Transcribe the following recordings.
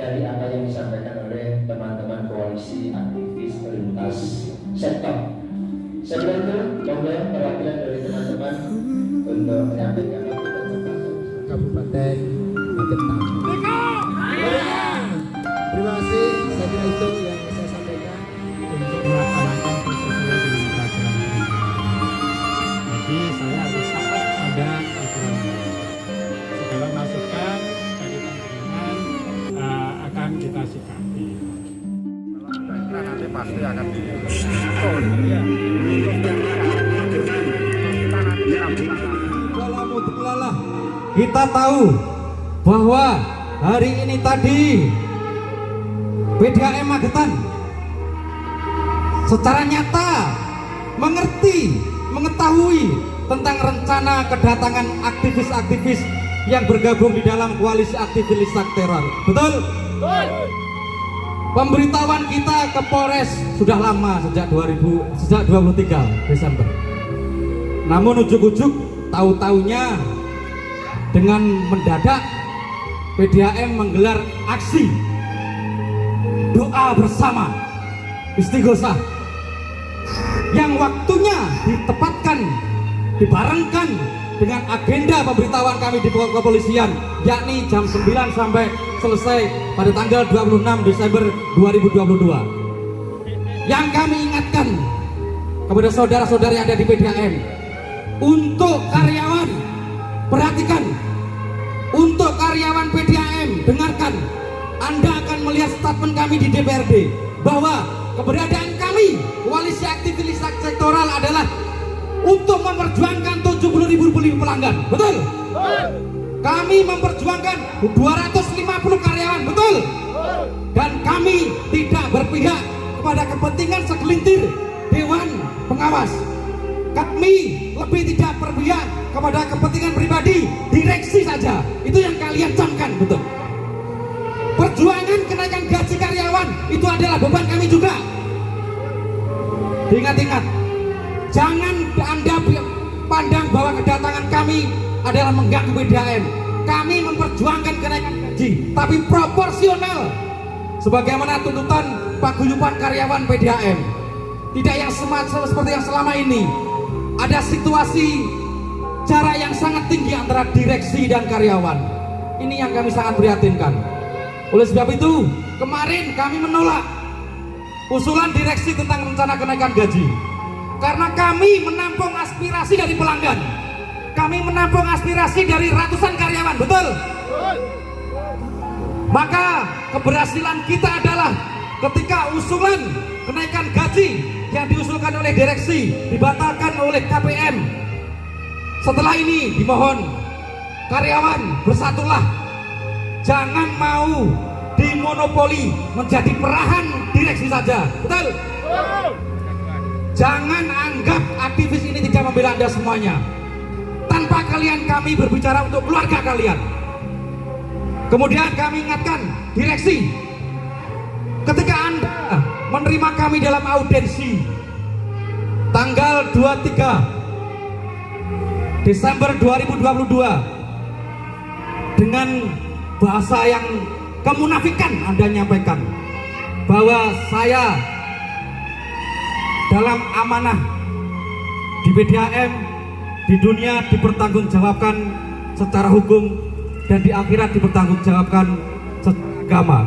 dari apa yang disampaikan oleh teman-teman koalisi aktivis lintas sektor. Sebelum itu, mohon perwakilan dari teman-teman untuk menyampaikan Kabupaten Magetan. Terima kasih. Saya kira itu yang saya sampaikan untuk melaksanakan proses dengan peraturan pemerintah. Jadi saya harus taat pada aturan ini. Segala masukan dari teman-teman akan kita sikapi. Nanti pasti akan kita tahu bahwa hari ini tadi PDAM Magetan secara nyata mengetahui tentang rencana kedatangan aktivis-aktivis yang bergabung di dalam koalisi aktivis teror. Betul? Pemberitahuan kita ke Polres sudah lama, sejak 23 Desember. Namun ujuk-ujuk tahu-taunya dengan mendadak PDAM menggelar aksi doa bersama istighosah yang waktunya ditepatkan, dibarengkan dengan agenda pemberitahuan kami di kepolisian, yakni jam 9 sampai selesai pada tanggal 26 Desember 2022. Yang kami ingatkan kepada saudara-saudara yang ada di PDAM, untuk karyawan, perhatikan, untuk karyawan PDAM, dengarkan, Anda akan melihat statement kami di DPRD bahwa keberadaan kami koalisi aktivis sektoral adalah untuk memperjuangkan 70.000 pelanggan. Betul? Kami memperjuangkan 250 karyawan. Betul? Dan kami tidak berpihak kepada kepentingan segelintir dewan pengawas. Kami lebih tidak berpihak kepada kepentingan pribadi direksi saja. Itu yang kalian camkan. Betul? Perjuangan kenaikan gaji karyawan itu adalah beban kami juga. Ingat-ingat, jangan Anda pandang bahwa kedatangan kami adalah mengganggu PDAM. Kami memperjuangkan kenaikan gaji, tapi proporsional sebagaimana tuntutan paguyuban karyawan PDAM. Tidak yang seperti yang selama ini. Ada situasi jarak yang sangat tinggi antara direksi dan karyawan. Ini yang kami sangat prihatinkan. Oleh sebab itu, kemarin kami menolak usulan direksi tentang rencana kenaikan gaji. Karena kami menampung aspirasi dari pelanggan, kami menampung aspirasi dari ratusan karyawan. Betul? Maka keberhasilan kita adalah ketika usulan kenaikan gaji yang diusulkan oleh direksi dibatalkan oleh KPM. Setelah ini dimohon karyawan bersatulah, jangan mau dimonopoli menjadi perahan direksi saja. Betul? Jangan anggap aktivis ini tidak membela Anda semuanya. Tanpa kalian kami berbicara untuk keluarga kalian. Kemudian kami ingatkan direksi, ketika Anda menerima kami dalam audensi tanggal 23 Desember 2022 dengan bahasa yang kemunafikan, Anda nyampaikan bahwa saya dalam amanah di PDAM di dunia dipertanggungjawabkan secara hukum dan di akhirat dipertanggungjawabkan secara agama.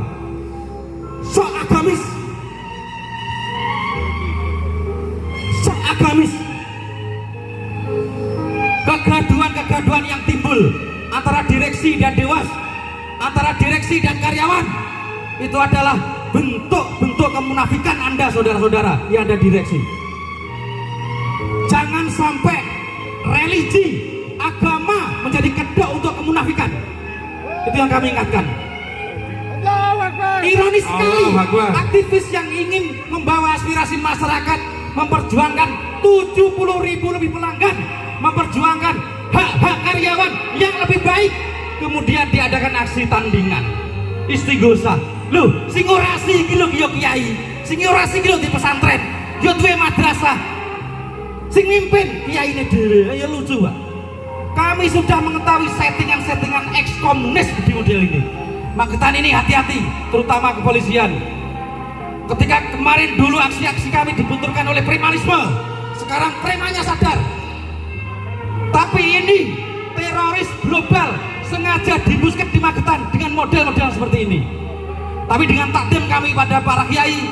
Sok agamis, kegaduhan yang timbul antara direksi dan dewas, antara direksi dan karyawan, itu adalah bentuk-bentuk kemunafikan Anda, saudara-saudara yang ada direksi. Jangan sampai religi, agama menjadi kedok untuk kemunafikan. Itu yang kami ingatkan. Ironis sekali, aktivis yang ingin membawa aspirasi masyarakat, memperjuangkan 70.000 lebih pelanggan, memperjuangkan hak-hak karyawan yang lebih baik, kemudian diadakan aksi tandingan istighosah. Loh, sing ora sih iki lho ya kiai, sing ora sih iki lho di pesantren, yo duwe madrasah. Sing mimpin kiyaine dhewe, ya lucu, Pak. Kami sudah mengetahui settingan-settingan eks komunis di model ini. Magetan ini hati-hati, terutama kepolisian. Ketika kemarin dulu aksi-aksi kami dibenturkan oleh premalisme, sekarang premannya sadar. Tapi ini teroris global sengaja dibusket di Magetan dengan model-model seperti ini. Tapi dengan takdim kami pada para kiai,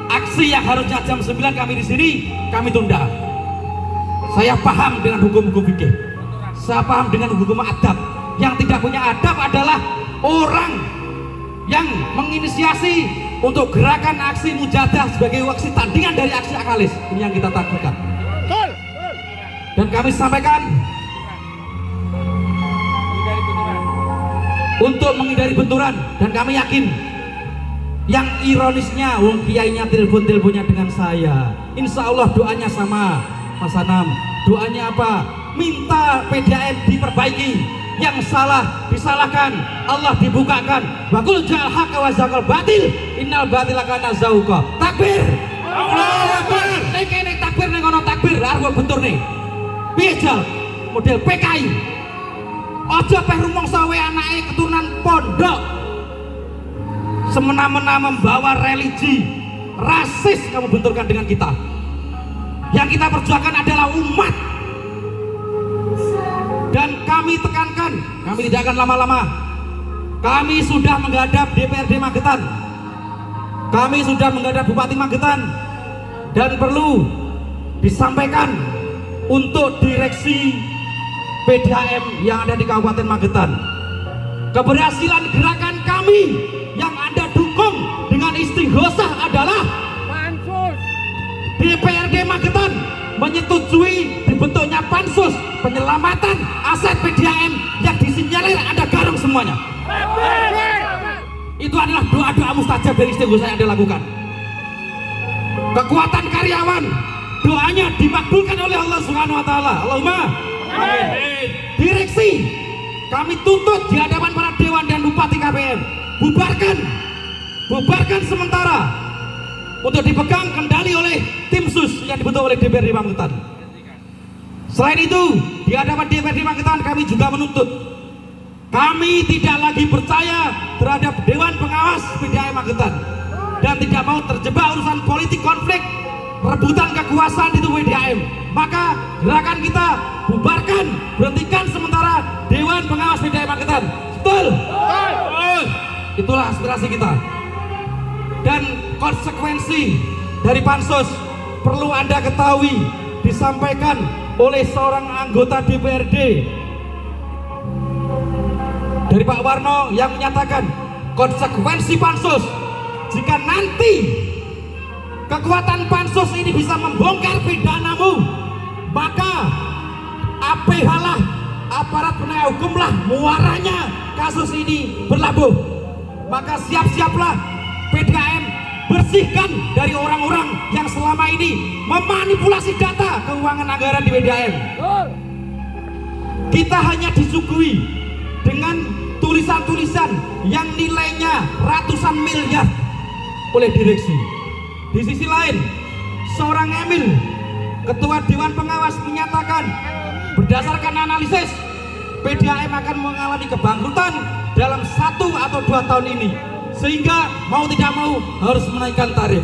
aksi yang harusnya jam 9 kami di sini, kami tunda. Saya paham dengan hukum-hukum fikih, saya paham dengan hukum adab. Yang tidak punya adab adalah orang yang menginisiasi untuk gerakan aksi mujahadah sebagai aksi tandingan dari aksi akalis. Ini yang kita takutkan. Dan kami sampaikan untuk menghindari benturan, dan kami yakin. Yang ironisnya, wong kiainya telepon-teleponnya dengan saya. Insya Allah doanya sama, Mas Anam. Doanya apa? Minta PDAM diperbaiki. Yang salah disalahkan, Allah dibukakan. Wakul jal haqqa wa zaqal batil, innal batila kana zahuqa. Takbir. Allahu Akbar. Nek kene takbir ning ono takbir arep bentur nih. Piye jal? Model PKI. Aja peh rumangsa wae anake keturunan pondok. Semena-mena membawa religi rasis kamu benturkan dengan kita. Yang kita perjuangkan adalah umat. Dan kami tekankan, kami tidak akan lama-lama. Kami sudah menghadap DPRD Magetan, kami sudah menghadap Bupati Magetan, dan perlu disampaikan untuk direksi PDAM yang ada di Kabupaten Magetan. Keberhasilan gerakan kami yang Anda dukung dengan istighosah adalah DPRD Magetan menyetujui dibentuknya pansus penyelamatan aset PDAM yang disinyalir ada garong semuanya. Itu adalah doa-doa mustajab dari istighosah yang Anda lakukan. Kekuatan karyawan, doanya dimakbulkan oleh Allah Subhanahu wa taala. Allahumma amin. Direksi kami tuntut di hadapan para dewan dan bupati KPM, bubarkan sementara untuk dipegang kendali oleh tim sus yang dibentuk oleh DPRD Magetan. Selain itu, di hadapan DPRD Magetan kami juga menuntut, kami tidak lagi percaya terhadap Dewan Pengawas PDAM Magetan dan tidak mau terjebak urusan politik konflik rebutan kekuasaan itu PDAM. Maka gerakan kita bubarkan, berhentikan sementara Dewan Pengawas PDAM Magetan. Betul? Itulah aspirasi kita. Dan konsekuensi dari pansus perlu Anda ketahui, disampaikan oleh seorang anggota DPRD dari Pak Warno yang menyatakan konsekuensi pansus jika nanti kekuatan pansus ini bisa membongkar pidanamu, maka APH lah, aparat penegak hukum lah muaranya kasus ini berlabuh. Maka siap-siaplah PDAM, bersihkan dari orang-orang yang selama ini memanipulasi data keuangan anggaran di PDAM. Kita hanya disuguhi dengan tulisan-tulisan yang nilainya ratusan miliar oleh direksi. Di sisi lain, seorang Emil, Ketua Dewan Pengawas, menyatakan berdasarkan analisis PDAM akan mengalami kebangkrutan dalam 1 atau 2 tahun ini, sehingga mau tidak mau harus menaikkan tarif.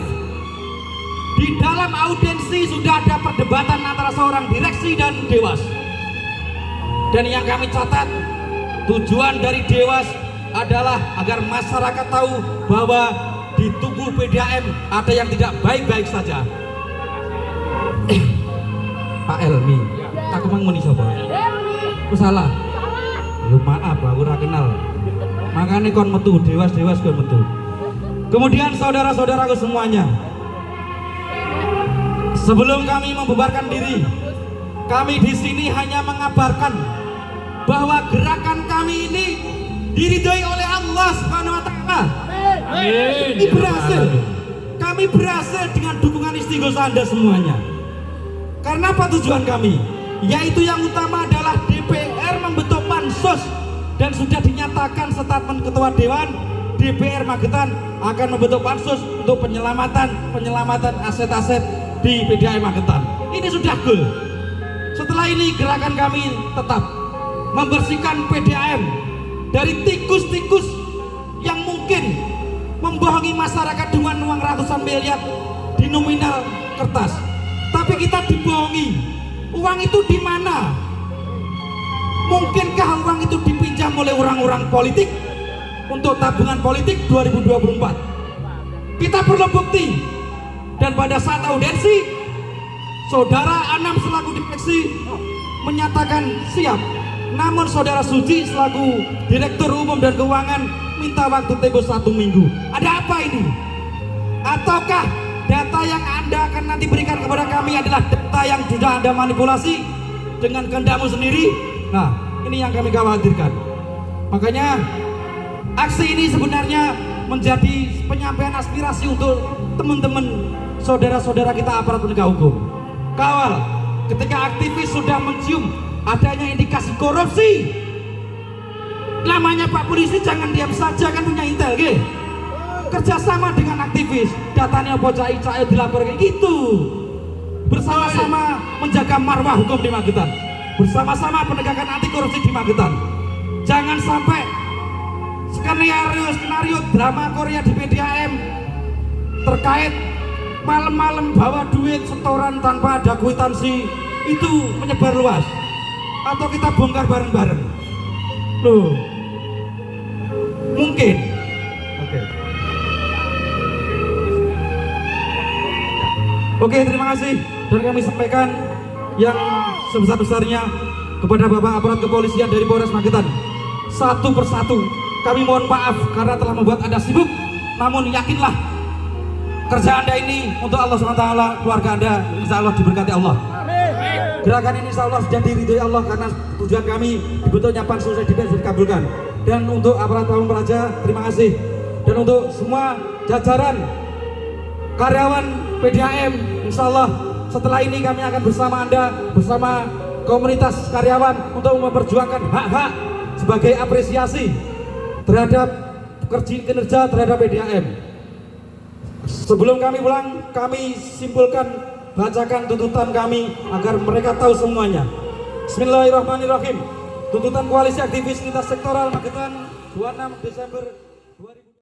Di dalam audiensi sudah ada perdebatan antara seorang direksi dan dewas. Dan yang kami catat, tujuan dari dewas adalah agar masyarakat tahu bahwa di tubuh PDAM ada yang tidak baik-baik saja. Pak Elmi, aku mang muni sapa? Aku salah. Lu maaf, aku ora kenal. Makanya kon metu, dewas-dewas kon metu. Kemudian saudara-saudaraku semuanya, sebelum kami membubarkan diri, kami di sini hanya mengabarkan bahwa gerakan kami ini diridhoi oleh Allah Subhanahu wa taala. Ini berhasil. Kami berhasil dengan dukungan istighosah Anda semuanya. Karena apa tujuan kami? Yaitu yang utama adalah DPR membentuk pansus, dan sudah dinyatakan statement Ketua Dewan DPR Magetan akan membentuk pansus untuk penyelamatan aset-aset di PDAM Magetan. Ini sudah goal. Setelah ini gerakan kami tetap membersihkan PDAM dari tikus-tikus mungkin membohongi masyarakat dengan uang ratusan miliar di nominal kertas. Tapi kita dibohongi. Uang itu di mana? Mungkinkah uang itu dipinjam oleh orang-orang politik untuk tabungan politik 2024? Kita perlu bukti. Dan pada saat audiensi, Saudara Anam selaku direksi menyatakan siap. Namun Saudara Suji selaku Direktur Umum dan Keuangan minta waktu tempo 1 minggu. Ada apa ini? Ataukah data yang Anda akan nanti berikan kepada kami adalah data yang sudah Anda manipulasi dengan kehendakmu sendiri? Nah, ini yang kami khawatirkan. Makanya aksi ini sebenarnya menjadi penyampaian aspirasi untuk teman-teman saudara-saudara kita aparat penegak hukum. Kawal, ketika aktivis sudah mencium adanya indikasi korupsi, namanya Pak Polisi jangan diam saja, kan punya intel, ge. Kerjasama dengan aktivis, datanya bocah Ica dilaporkan gitu. Bersama-sama menjaga marwah hukum di Magetan, bersama-sama penegakan anti korupsi di Magetan. Jangan sampai skenario drama Korea di PDAM terkait malam-malam bawa duit setoran tanpa ada kwitansi itu menyebar luas, atau kita bongkar bareng-bareng. Loh, mungkin. Oke, terima kasih. Dan kami sampaikan yang sebesar-besarnya kepada Bapak aparat kepolisian dari Polres Magetan. Satu persatu kami mohon maaf karena telah membuat Anda sibuk. Namun yakinlah kerja Anda ini untuk Allah SWT, keluarga Anda insya Allah diberkati Allah. Gerakan ini insya Allah sudah diridhoi Allah karena tujuan kami dibentuknya pansus sudah dikabulkan. Dan untuk aparat Pamung Praja terima kasih. Dan untuk semua jajaran karyawan PDAM, insya Allah setelah ini kami akan bersama Anda, bersama komunitas karyawan untuk memperjuangkan hak-hak sebagai apresiasi terhadap kinerja terhadap PDAM. Sebelum kami pulang, kami simpulkan, bacakan tuntutan kami agar mereka tahu semuanya. Bismillahirrahmanirrahim. Tuntutan Koalisi Aktivis Lintas Sektoral Magetan 26 Desember